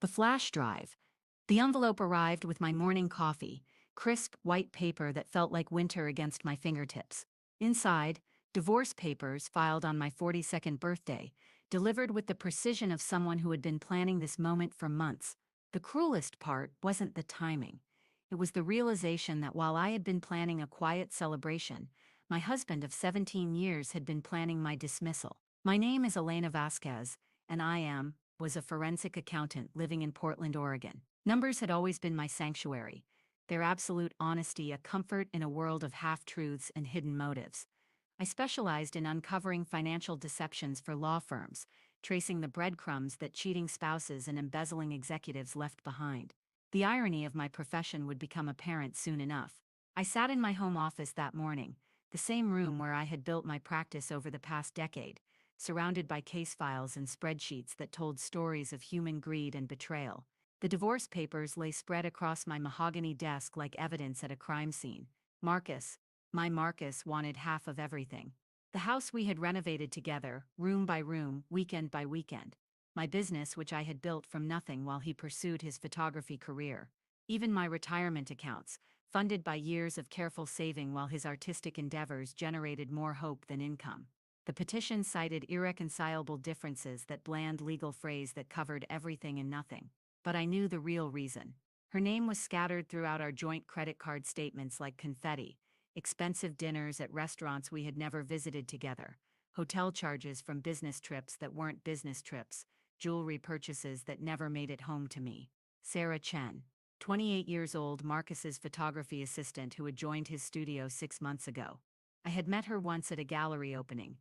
The flash drive. The envelope arrived with my morning coffee, crisp white paper that felt like winter against my fingertips. Inside, divorce papers filed on my 42nd birthday, delivered with the precision of someone who had been planning this moment for months. The cruelest part wasn't the timing. It was the realization that while I had been planning a quiet celebration, my husband of 17 years had been planning my dismissal. My name is Elena Vasquez, and was a forensic accountant living in Portland, Oregon. Numbers had always been my sanctuary, their absolute honesty a comfort in a world of half-truths and hidden motives. I specialized in uncovering financial deceptions for law firms, tracing the breadcrumbs that cheating spouses and embezzling executives left behind. The irony of my profession would become apparent soon enough. I sat in my home office that morning, the same room where I had built my practice over the past decade, surrounded by case files and spreadsheets that told stories of human greed and betrayal. The divorce papers lay spread across my mahogany desk like evidence at a crime scene. My Marcus wanted half of everything. The house we had renovated together, room by room, weekend by weekend. My business, which I had built from nothing while he pursued his photography career. Even my retirement accounts, funded by years of careful saving while his artistic endeavors generated more hope than income. The petition cited irreconcilable differences, that bland legal phrase that covered everything and nothing. But I knew the real reason. Her name was scattered throughout our joint credit card statements like confetti: expensive dinners at restaurants we had never visited together, hotel charges from business trips that weren't business trips, jewelry purchases that never made it home to me. Sarah Chen, 28 years old, Marcus's photography assistant who had joined his studio 6 months ago. I had met her once at a gallery opening.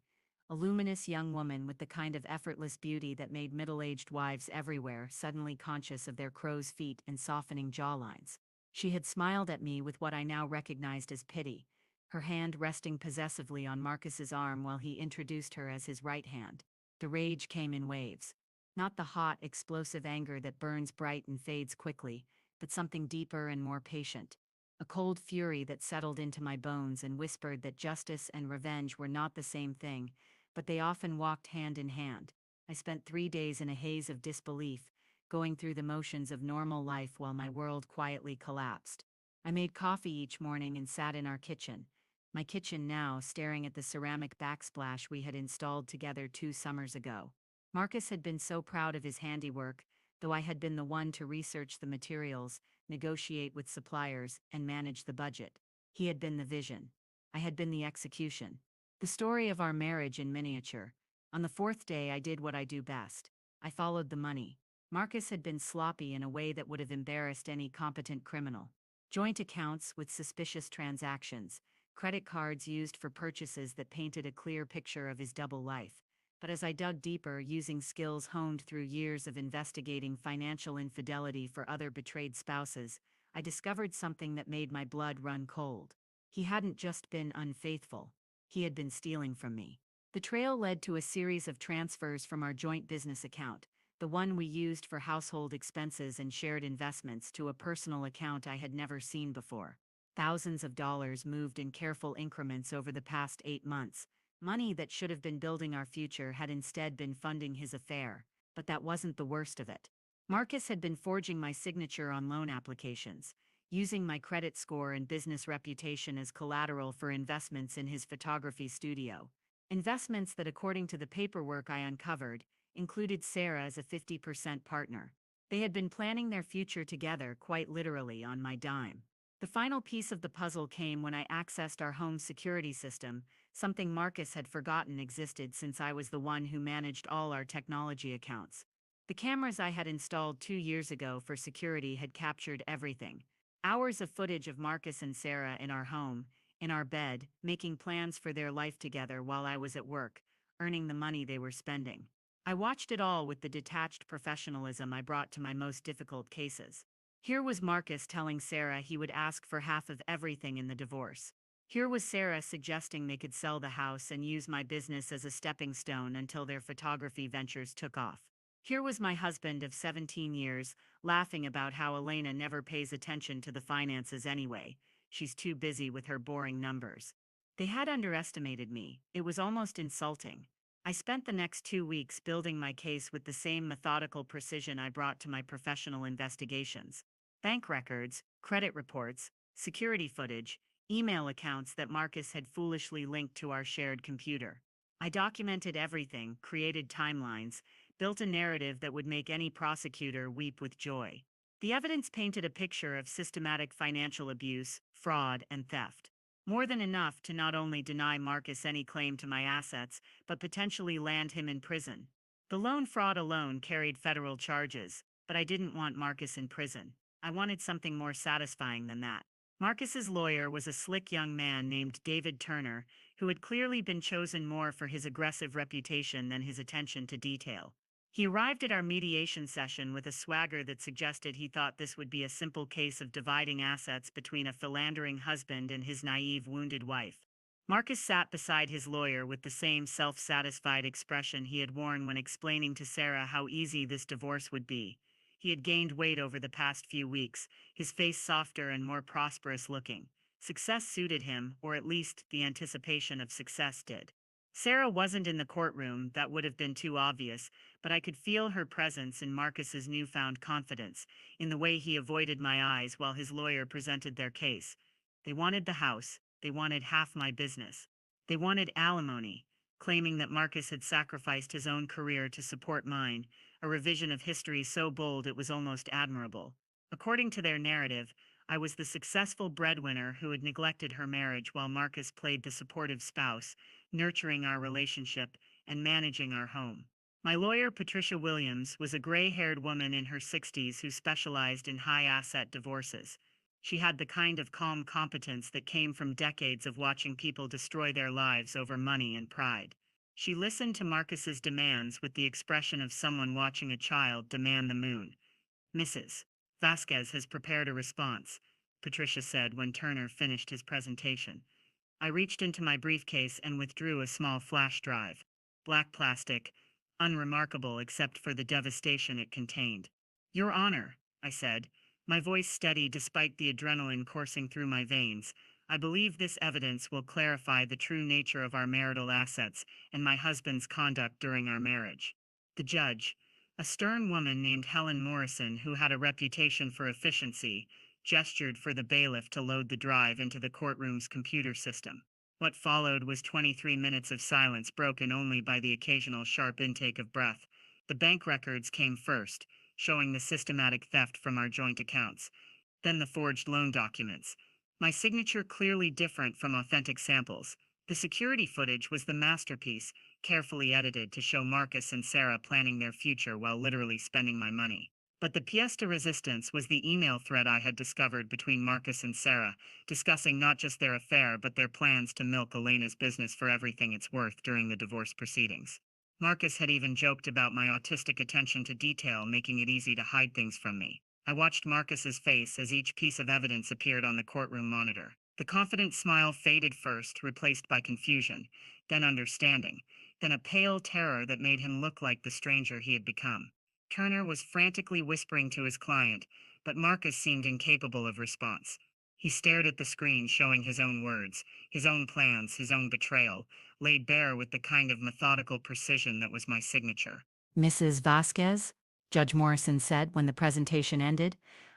A luminous young woman with the kind of effortless beauty that made middle-aged wives everywhere suddenly conscious of their crow's feet and softening jawlines. She had smiled at me with what I now recognized as pity, her hand resting possessively on Marcus's arm while he introduced her as his right hand. The rage came in waves. Not the hot, explosive anger that burns bright and fades quickly, but something deeper and more patient. A cold fury that settled into my bones and whispered that justice and revenge were not the same thing, but they often walked hand in hand. I spent 3 days in a haze of disbelief, going through the motions of normal life while my world quietly collapsed. I made coffee each morning and sat in our kitchen, my kitchen now, staring at the ceramic backsplash we had installed together 2 summers ago. Marcus had been so proud of his handiwork, though I had been the one to research the materials, negotiate with suppliers, and manage the budget. He had been the vision. I had been the execution. The story of our marriage in miniature. On the fourth day, I did what I do best. I followed the money. Marcus had been sloppy in a way that would have embarrassed any competent criminal. Joint accounts with suspicious transactions, credit cards used for purchases that painted a clear picture of his double life. But as I dug deeper, using skills honed through years of investigating financial infidelity for other betrayed spouses, I discovered something that made my blood run cold. He hadn't just been unfaithful. He had been stealing from me. The trail led to a series of transfers from our joint business account, the one we used for household expenses and shared investments, to a personal account I had never seen before. Thousands of dollars moved in careful increments over the past 8 months. Money that should have been building our future had instead been funding his affair. But that wasn't the worst of it. Marcus had been forging my signature on loan applications, using my credit score and business reputation as collateral for investments in his photography studio. Investments that, according to the paperwork I uncovered, included Sarah as a 50% partner. They had been planning their future together, quite literally, on my dime. The final piece of the puzzle came when I accessed our home security system, something Marcus had forgotten existed since I was the one who managed all our technology accounts. The cameras I had installed 2 years ago for security had captured everything. Hours of footage of Marcus and Sarah in our home, in our bed, making plans for their life together while I was at work, earning the money they were spending. I watched it all with the detached professionalism I brought to my most difficult cases. Here was Marcus telling Sarah he would ask for half of everything in the divorce. Here was Sarah suggesting they could sell the house and use my business as a stepping stone until their photography ventures took off. Here was my husband of 17 years, laughing about how Elena never pays attention to the finances anyway. She's too busy with her boring numbers. They had underestimated me. It was almost insulting. I spent the next 2 weeks building my case with the same methodical precision I brought to my professional investigations. Bank records, credit reports, security footage, email accounts that Marcus had foolishly linked to our shared computer. I documented everything, created timelines, built a narrative that would make any prosecutor weep with joy. The evidence painted a picture of systematic financial abuse, fraud, and theft. More than enough to not only deny Marcus any claim to my assets, but potentially land him in prison. The loan fraud alone carried federal charges, but I didn't want Marcus in prison. I wanted something more satisfying than that. Marcus's lawyer was a slick young man named David Turner, who had clearly been chosen more for his aggressive reputation than his attention to detail. He arrived at our mediation session with a swagger that suggested he thought this would be a simple case of dividing assets between a philandering husband and his naive, wounded wife. Marcus sat beside his lawyer with the same self-satisfied expression he had worn when explaining to Sarah how easy this divorce would be. He had gained weight over the past few weeks, his face softer and more prosperous looking. Success suited him, or at least the anticipation of success did. Sarah wasn't in the courtroom, that would have been too obvious, but I could feel her presence in Marcus's newfound confidence, in the way he avoided my eyes while his lawyer presented their case. They wanted the house. They wanted half my business. They wanted alimony, claiming that Marcus had sacrificed his own career to support mine, a revision of history so bold it was almost admirable. According to their narrative, I was the successful breadwinner who had neglected her marriage while Marcus played the supportive spouse, nurturing our relationship and managing our home. My lawyer, Patricia Williams, was a gray-haired woman in her 60s who specialized in high-asset divorces. She had the kind of calm competence that came from decades of watching people destroy their lives over money and pride. She listened to Marcus's demands with the expression of someone watching a child demand the moon. "Mrs. Vasquez has prepared a response," Patricia said when Turner finished his presentation. I reached into my briefcase and withdrew a small flash drive. Black plastic, unremarkable except for the devastation it contained. "Your Honor," I said, my voice steady despite the adrenaline coursing through my veins, "I believe this evidence will clarify the true nature of our marital assets and my husband's conduct during our marriage." The judge, a stern woman named Helen Morrison who had a reputation for efficiency, gestured for the bailiff to load the drive into the courtroom's computer system. What followed was 23 minutes of silence broken only by the occasional sharp intake of breath. The bank records came first, showing the systematic theft from our joint accounts. Then the forged loan documents. My signature clearly different from authentic samples. The security footage was the masterpiece, carefully edited to show Marcus and Sarah planning their future while literally spending my money. But the pièce de resistance was the email thread I had discovered between Marcus and Sarah, discussing not just their affair but their plans to milk Elena's business for everything it's worth during the divorce proceedings. Marcus had even joked about my autistic attention to detail, making it easy to hide things from me. I watched Marcus's face as each piece of evidence appeared on the courtroom monitor. The confident smile faded first, replaced by confusion, then understanding, then a pale terror that made him look like the stranger he had become. Turner was frantically whispering to his client, but Marcus seemed incapable of response. He stared at the screen showing his own words, his own plans, his own betrayal, laid bare with the kind of methodical precision that was my signature. "Mrs. Vasquez," Judge Morrison said when the presentation ended,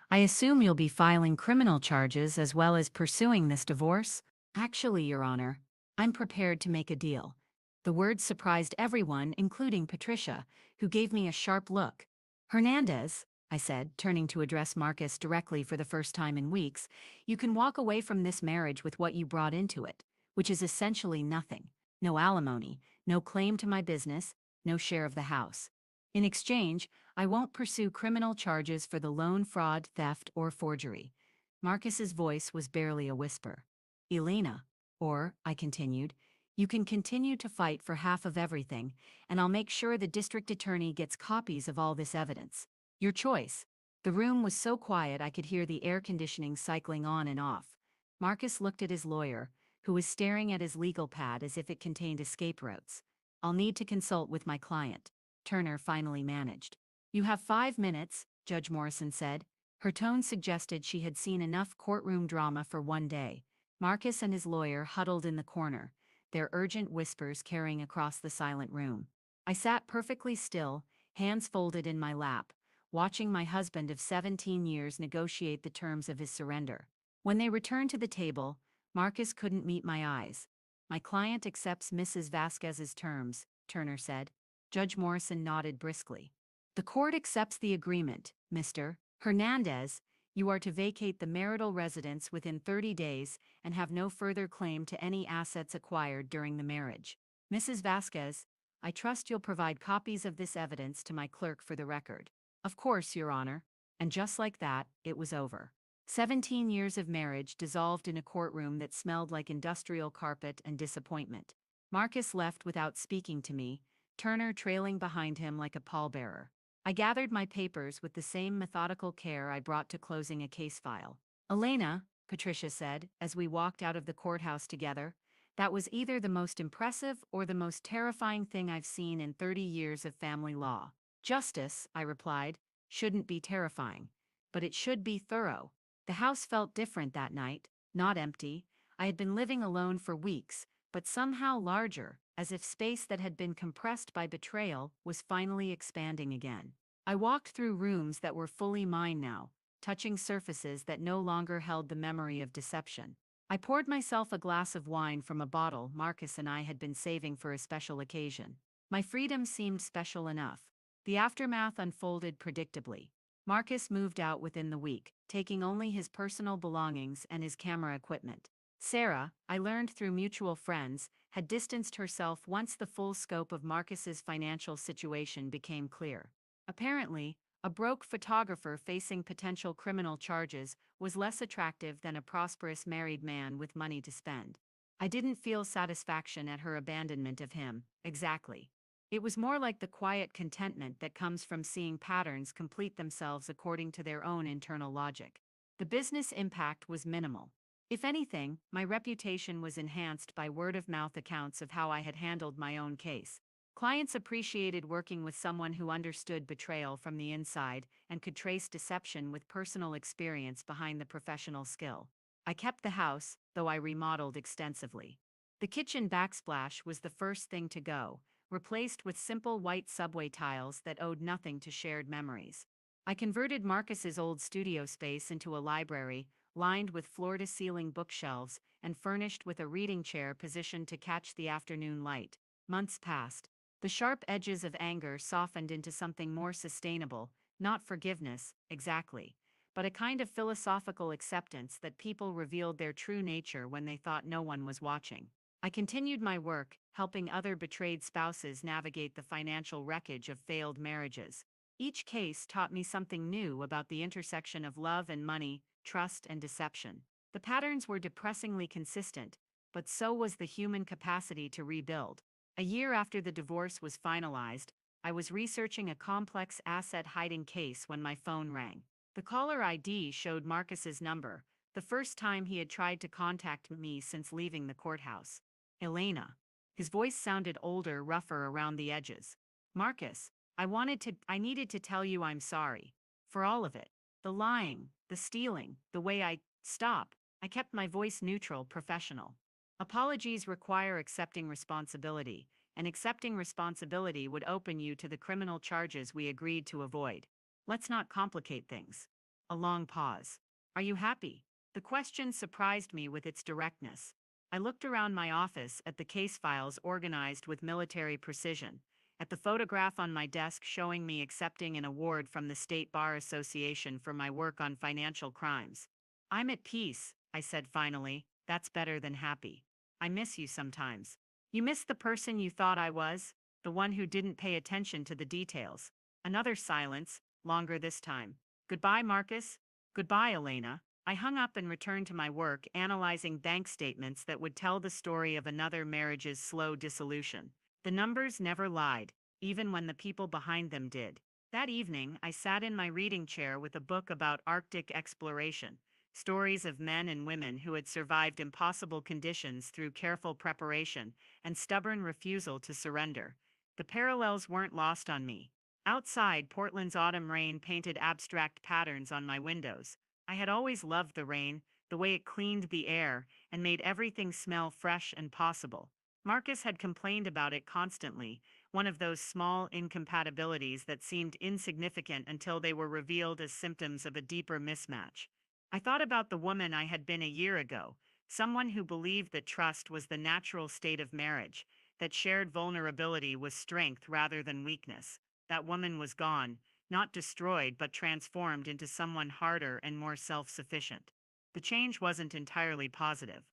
"I assume you'll be filing criminal charges as well as pursuing this divorce?" "Actually, Your Honor, I'm prepared to make a deal." The words surprised everyone, including Patricia, who gave me a sharp look. "Hernandez," I said, turning to address Marcus directly for the first time in weeks, "you can walk away from this marriage with what you brought into it, which is essentially nothing. No alimony, no claim to my business, no share of the house. In exchange, I won't pursue criminal charges for the loan fraud, theft, or forgery." Marcus's voice was barely a whisper. "Elena, or," I continued, "you can continue to fight for half of everything, and I'll make sure the district attorney gets copies of all this evidence. Your choice." The room was so quiet I could hear the air conditioning cycling on and off. Marcus looked at his lawyer, who was staring at his legal pad as if it contained escape routes. "I'll need to consult with my client," Turner finally managed. "You have 5 minutes," Judge Morrison said. Her tone suggested she had seen enough courtroom drama for one day. Marcus and his lawyer huddled in the corner, their urgent whispers carrying across the silent room. I sat perfectly still, hands folded in my lap, watching my husband of 17 years negotiate the terms of his surrender. When they returned to the table, Marcus couldn't meet my eyes. "My client accepts Mrs. Vasquez's terms," Turner said. Judge Morrison nodded briskly. "The court accepts the agreement, Mr. Hernandez. You are to vacate the marital residence within 30 days and have no further claim to any assets acquired during the marriage. Mrs. Vasquez, I trust you'll provide copies of this evidence to my clerk for the record." "Of course, Your Honor." And just like that, it was over. 17 years of marriage dissolved in a courtroom that smelled like industrial carpet and disappointment. Marcus left without speaking to me, Turner trailing behind him like a pallbearer. I gathered my papers with the same methodical care I brought to closing a case file. "Elena," Patricia said, as we walked out of the courthouse together, "that was either the most impressive or the most terrifying thing I've seen in 30 years of family law." "Justice," I replied, "shouldn't be terrifying. But it should be thorough." The house felt different that night, not empty. I had been living alone for weeks, but somehow larger, as if space that had been compressed by betrayal was finally expanding again. I walked through rooms that were fully mine now, touching surfaces that no longer held the memory of deception. I poured myself a glass of wine from a bottle Marcus and I had been saving for a special occasion. My freedom seemed special enough. The aftermath unfolded predictably. Marcus moved out within the week, taking only his personal belongings and his camera equipment. Sarah, I learned through mutual friends, had distanced herself once the full scope of Marcus's financial situation became clear. Apparently, a broke photographer facing potential criminal charges was less attractive than a prosperous married man with money to spend. I didn't feel satisfaction at her abandonment of him, exactly. It was more like the quiet contentment that comes from seeing patterns complete themselves according to their own internal logic. The business impact was minimal. If anything, my reputation was enhanced by word-of-mouth accounts of how I had handled my own case. Clients appreciated working with someone who understood betrayal from the inside and could trace deception with personal experience behind the professional skill. I kept the house, though I remodeled extensively. The kitchen backsplash was the first thing to go, replaced with simple white subway tiles that owed nothing to shared memories. I converted Marcus's old studio space into a library, lined with floor-to-ceiling bookshelves and furnished with a reading chair positioned to catch the afternoon light. Months passed. The sharp edges of anger softened into something more sustainable, not forgiveness, exactly, but a kind of philosophical acceptance that people revealed their true nature when they thought no one was watching. I continued my work, helping other betrayed spouses navigate the financial wreckage of failed marriages. Each case taught me something new about the intersection of love and money, trust and deception. The patterns were depressingly consistent, but so was the human capacity to rebuild. A year after the divorce was finalized, I was researching a complex asset hiding case when my phone rang. The caller ID showed Marcus's number, the first time he had tried to contact me since leaving the courthouse. "Elena." His voice sounded older, rougher around the edges. "Marcus, I needed to tell you I'm sorry. For all of it. The lying, the stealing, the way I stop." I kept my voice neutral, professional. "Apologies require accepting responsibility, and accepting responsibility would open you to the criminal charges we agreed to avoid. Let's not complicate things." A long pause. "Are you happy?" The question surprised me with its directness. I looked around my office at the case files organized with military precision, at the photograph on my desk showing me accepting an award from the State Bar Association for my work on financial crimes. "I'm at peace," I said finally. "That's better than happy. I miss you sometimes." "You miss the person you thought I was? The one who didn't pay attention to the details." Another silence, longer this time. "Goodbye, Marcus." "Goodbye, Elena." I hung up and returned to my work, analyzing bank statements that would tell the story of another marriage's slow dissolution. The numbers never lied, even when the people behind them did. That evening, I sat in my reading chair with a book about Arctic exploration, stories of men and women who had survived impossible conditions through careful preparation and stubborn refusal to surrender. The parallels weren't lost on me. Outside, Portland's autumn rain painted abstract patterns on my windows. I had always loved the rain, the way it cleaned the air and made everything smell fresh and possible. Marcus had complained about it constantly, one of those small incompatibilities that seemed insignificant until they were revealed as symptoms of a deeper mismatch. I thought about the woman I had been a year ago, someone who believed that trust was the natural state of marriage, that shared vulnerability was strength rather than weakness. That woman was gone, not destroyed but transformed into someone harder and more self sufficient. The change wasn't entirely positive.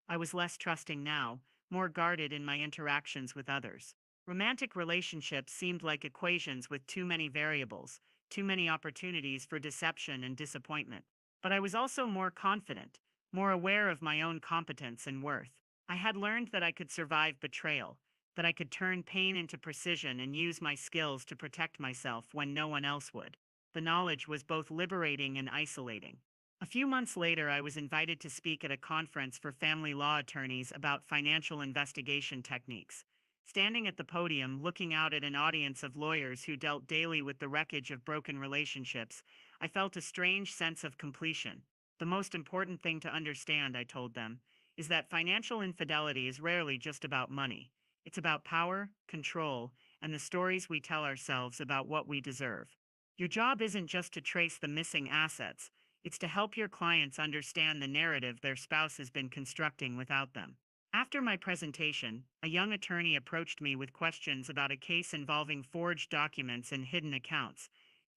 I was less trusting now, more guarded in my interactions with others. Romantic relationships seemed like equations with too many variables, too many opportunities for deception and disappointment. But I was also more confident, more aware of my own competence and worth. I had learned that I could survive betrayal, that I could turn pain into precision and use my skills to protect myself when no one else would. The knowledge was both liberating and isolating. A few months later, I was invited to speak at a conference for family law attorneys about financial investigation techniques. Standing at the podium, looking out at an audience of lawyers who dealt daily with the wreckage of broken relationships, I felt a strange sense of completion. The most important thing to understand, I told them, is that financial infidelity is rarely just about money. It's about power, control, and the stories we tell ourselves about what we deserve. Your job isn't just to trace the missing assets, it's to help your clients understand the narrative their spouse has been constructing without them. After my presentation, a young attorney approached me with questions about a case involving forged documents and hidden accounts.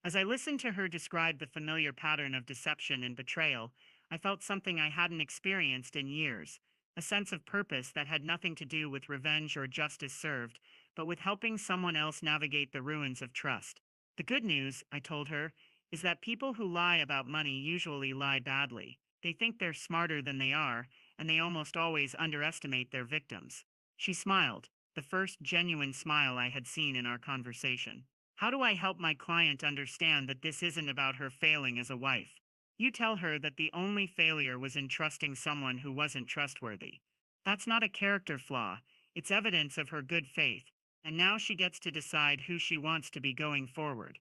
As I listened to her describe the familiar pattern of deception and betrayal, I felt something I hadn't experienced in years, a sense of purpose that had nothing to do with revenge or justice served, but with helping someone else navigate the ruins of trust. The good news, I told her, is that people who lie about money usually lie badly. They think they're smarter than they are, and they almost always underestimate their victims. She smiled, the first genuine smile I had seen in our conversation. How do I help my client understand that this isn't about her failing as a wife? You tell her that the only failure was in trusting someone who wasn't trustworthy. That's not a character flaw, it's evidence of her good faith, and now she gets to decide who she wants to be going forward.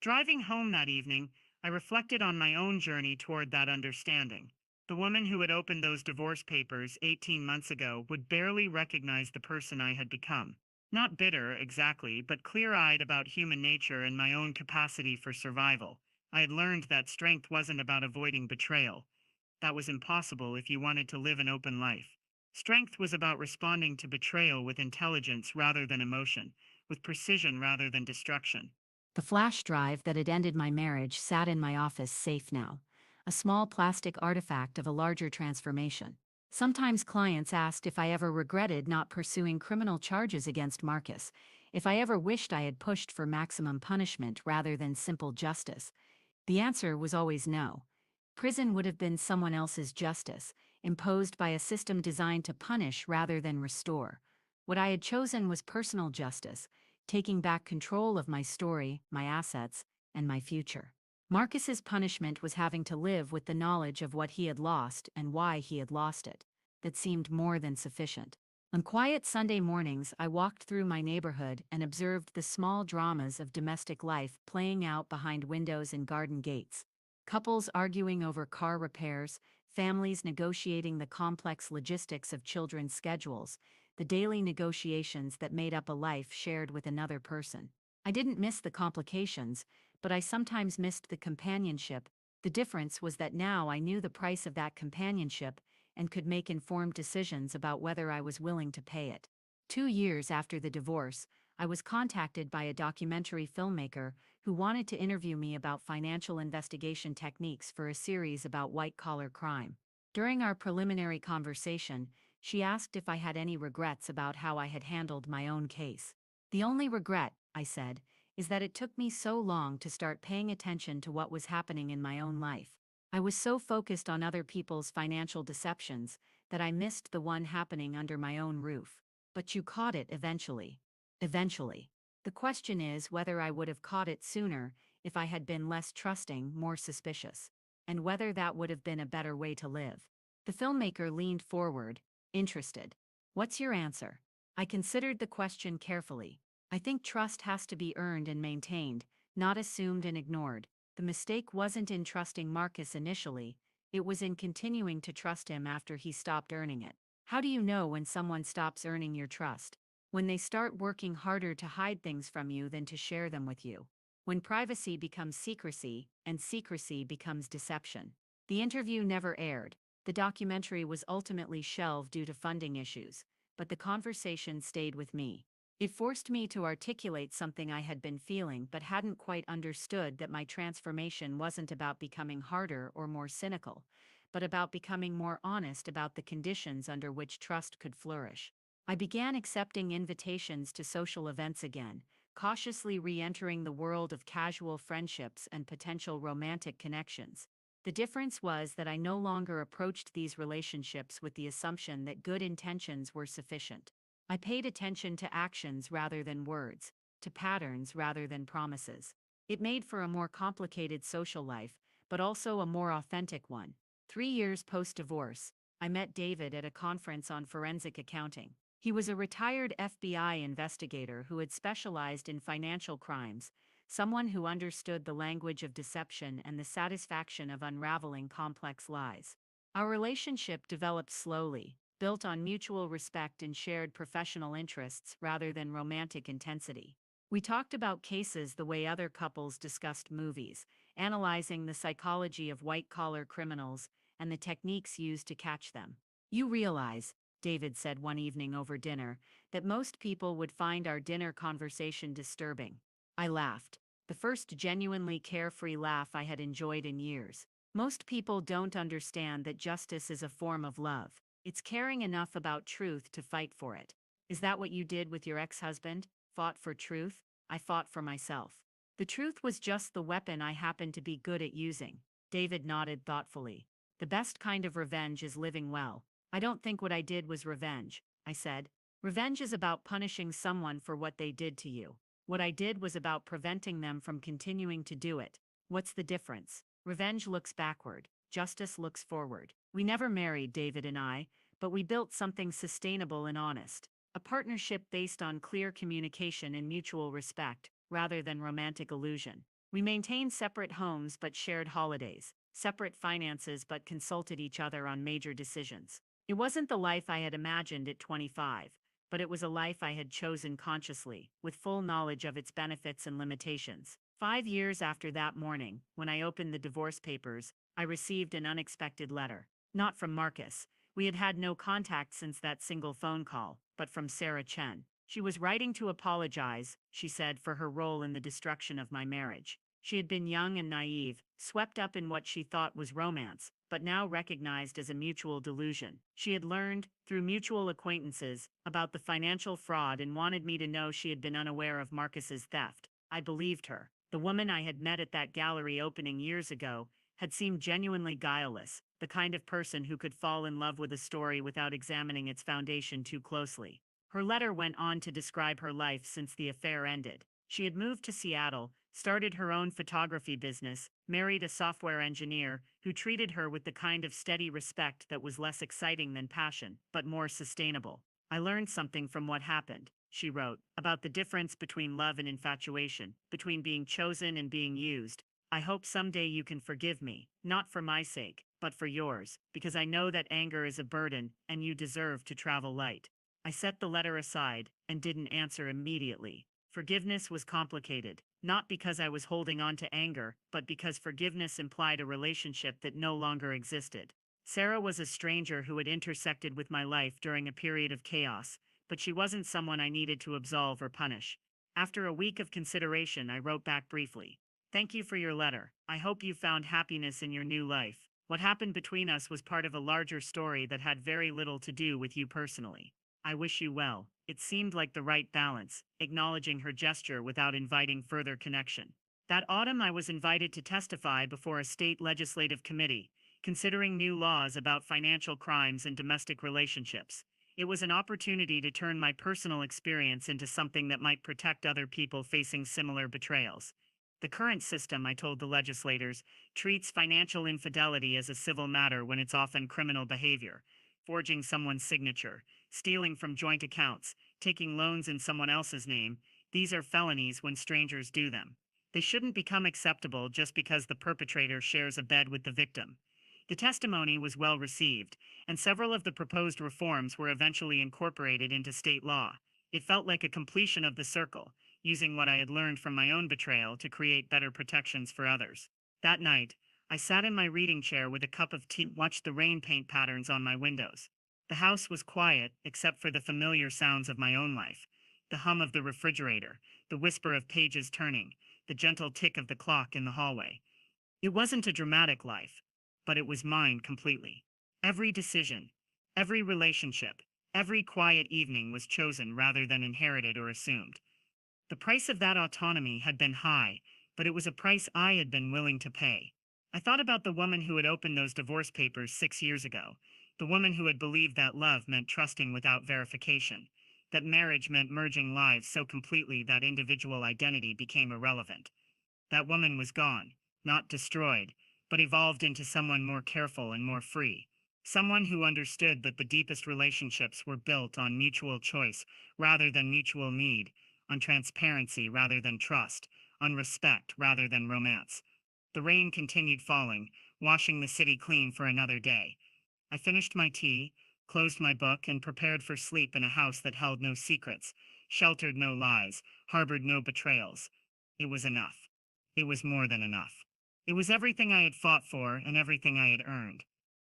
Driving home that evening, I reflected on my own journey toward that understanding. The woman who had opened those divorce papers 18 months ago would barely recognize the person I had become. Not bitter, exactly, but clear eyed about human nature and my own capacity for survival. I had learned that strength wasn't about avoiding betrayal. That was impossible if you wanted to live an open life. Strength was about responding to betrayal with intelligence rather than emotion, with precision rather than destruction. The flash drive that had ended my marriage sat in my office safe now, a small plastic artifact of a larger transformation. Sometimes clients asked if I ever regretted not pursuing criminal charges against Marcus, if I ever wished I had pushed for maximum punishment rather than simple justice. The answer was always no. Prison would have been someone else's justice, imposed by a system designed to punish rather than restore. What I had chosen was personal justice, taking back control of my story, my assets, and my future. Marcus's punishment was having to live with the knowledge of what he had lost and why he had lost it. That seemed more than sufficient. On quiet Sunday mornings, I walked through my neighborhood and observed the small dramas of domestic life playing out behind windows and garden gates. Couples arguing over car repairs, families negotiating the complex logistics of children's schedules, the daily negotiations that made up a life shared with another person. I didn't miss the complications, but I sometimes missed the companionship. The difference was that now I knew the price of that companionship and could make informed decisions about whether I was willing to pay it. 2 years after the divorce, I was contacted by a documentary filmmaker who wanted to interview me about financial investigation techniques for a series about white-collar crime. During our preliminary conversation, she asked if I had any regrets about how I had handled my own case. The only regret, I said, is that it took me so long to start paying attention to what was happening in my own life. I was so focused on other people's financial deceptions that I missed the one happening under my own roof. But you caught it eventually. Eventually. The question is whether I would have caught it sooner if I had been less trusting, more suspicious, and whether that would have been a better way to live. The filmmaker leaned forward, interested. What's your answer? I considered the question carefully. I think trust has to be earned and maintained, not assumed and ignored. The mistake wasn't in trusting Marcus initially, it was in continuing to trust him after he stopped earning it. How do you know when someone stops earning your trust? When they start working harder to hide things from you than to share them with you. When privacy becomes secrecy, and secrecy becomes deception. The interview never aired. The documentary was ultimately shelved due to funding issues, but the conversation stayed with me. It forced me to articulate something I had been feeling but hadn't quite understood, that my transformation wasn't about becoming harder or more cynical, but about becoming more honest about the conditions under which trust could flourish. I began accepting invitations to social events again, cautiously re-entering the world of casual friendships and potential romantic connections. The difference was that I no longer approached these relationships with the assumption that good intentions were sufficient. I paid attention to actions rather than words, to patterns rather than promises. It made for a more complicated social life, but also a more authentic one. 3 years post-divorce, I met David at a conference on forensic accounting. He was a retired FBI investigator who had specialized in financial crimes, someone who understood the language of deception and the satisfaction of unraveling complex lies. Our relationship developed slowly, built on mutual respect and shared professional interests rather than romantic intensity. We talked about cases the way other couples discussed movies, analyzing the psychology of white-collar criminals and the techniques used to catch them. You realize, David said one evening over dinner, that most people would find our dinner conversation disturbing. I laughed, the first genuinely carefree laugh I had enjoyed in years. Most people don't understand that justice is a form of love. It's caring enough about truth to fight for it. Is that what you did with your ex-husband? Fought for truth? I fought for myself. The truth was just the weapon I happened to be good at using. David nodded thoughtfully. The best kind of revenge is living well. I don't think what I did was revenge, I said. Revenge is about punishing someone for what they did to you. What I did was about preventing them from continuing to do it. What's the difference? Revenge looks backward. Justice looks forward. We never married, David and I, but we built something sustainable and honest. A partnership based on clear communication and mutual respect, rather than romantic illusion. We maintained separate homes but shared holidays, separate finances but consulted each other on major decisions. It wasn't the life I had imagined at 25, but it was a life I had chosen consciously, with full knowledge of its benefits and limitations. 5 years after that morning, when I opened the divorce papers, I received an unexpected letter. Not from Marcus. We had had no contact since that single phone call, but from Sarah Chen. She was writing to apologize, she said, for her role in the destruction of my marriage. She had been young and naive, swept up in what she thought was romance, but now recognized as a mutual delusion. She had learned, through mutual acquaintances, about the financial fraud and wanted me to know she had been unaware of Marcus's theft. I believed her. The woman I had met at that gallery opening years ago had seemed genuinely guileless, the kind of person who could fall in love with a story without examining its foundation too closely. Her letter went on to describe her life since the affair ended. She had moved to Seattle, started her own photography business, married a software engineer who treated her with the kind of steady respect that was less exciting than passion, but more sustainable. I learned something from what happened, she wrote, about the difference between love and infatuation, between being chosen and being used. I hope someday you can forgive me, not for my sake, but for yours, because I know that anger is a burden and you deserve to travel light. I set the letter aside and didn't answer immediately. Forgiveness was complicated, not because I was holding on to anger, but because forgiveness implied a relationship that no longer existed. Sarah was a stranger who had intersected with my life during a period of chaos, but she wasn't someone I needed to absolve or punish. After a week of consideration, I wrote back briefly. Thank you for your letter. I hope you found happiness in your new life. What happened between us was part of a larger story that had very little to do with you personally. I wish you well. It seemed like the right balance, acknowledging her gesture without inviting further connection. That autumn, I was invited to testify before a state legislative committee, considering new laws about financial crimes and domestic relationships. It was an opportunity to turn my personal experience into something that might protect other people facing similar betrayals. The current system, I told the legislators, treats financial infidelity as a civil matter when it's often criminal behavior. Forging someone's signature, stealing from joint accounts, taking loans in someone else's name, these are felonies when strangers do them. They shouldn't become acceptable just because the perpetrator shares a bed with the victim. The testimony was well received, and several of the proposed reforms were eventually incorporated into state law. It felt like a completion of the circle, using what I had learned from my own betrayal to create better protections for others. That night, I sat in my reading chair with a cup of tea and watched the rain paint patterns on my windows. The house was quiet, except for the familiar sounds of my own life: the hum of the refrigerator, the whisper of pages turning, the gentle tick of the clock in the hallway. It wasn't a dramatic life, but it was mine completely. Every decision, every relationship, every quiet evening was chosen rather than inherited or assumed. The price of that autonomy had been high, but it was a price I had been willing to pay. I thought about the woman who had opened those divorce papers 6 years ago, the woman who had believed that love meant trusting without verification, that marriage meant merging lives so completely that individual identity became irrelevant. That woman was gone, not destroyed, but evolved into someone more careful and more free. Someone who understood that the deepest relationships were built on mutual choice rather than mutual need, on transparency rather than trust, on respect rather than romance. The rain continued falling, washing the city clean for another day. I finished my tea, closed my book, and prepared for sleep in a house that held no secrets, sheltered no lies, harbored no betrayals. It was enough. It was more than enough. It was everything I had fought for and everything I had earned.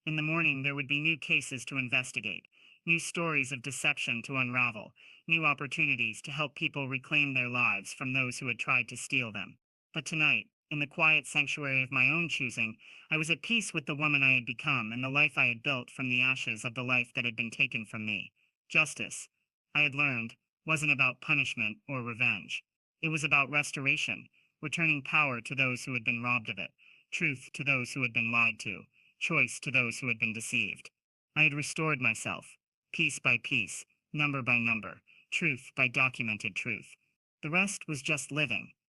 In the morning, there would be new cases to investigate, new stories of deception to unravel, new opportunities to help people reclaim their lives from those who had tried to steal them. But tonight, in the quiet sanctuary of my own choosing, I was at peace with the woman I had become and the life I had built from the ashes of the life that had been taken from me. Justice, I had learned, wasn't about punishment or revenge. It was about restoration, returning power to those who had been robbed of it, truth to those who had been lied to, choice to those who had been deceived. I had restored myself, piece by piece, number by number, truth by documented truth. The rest was just living.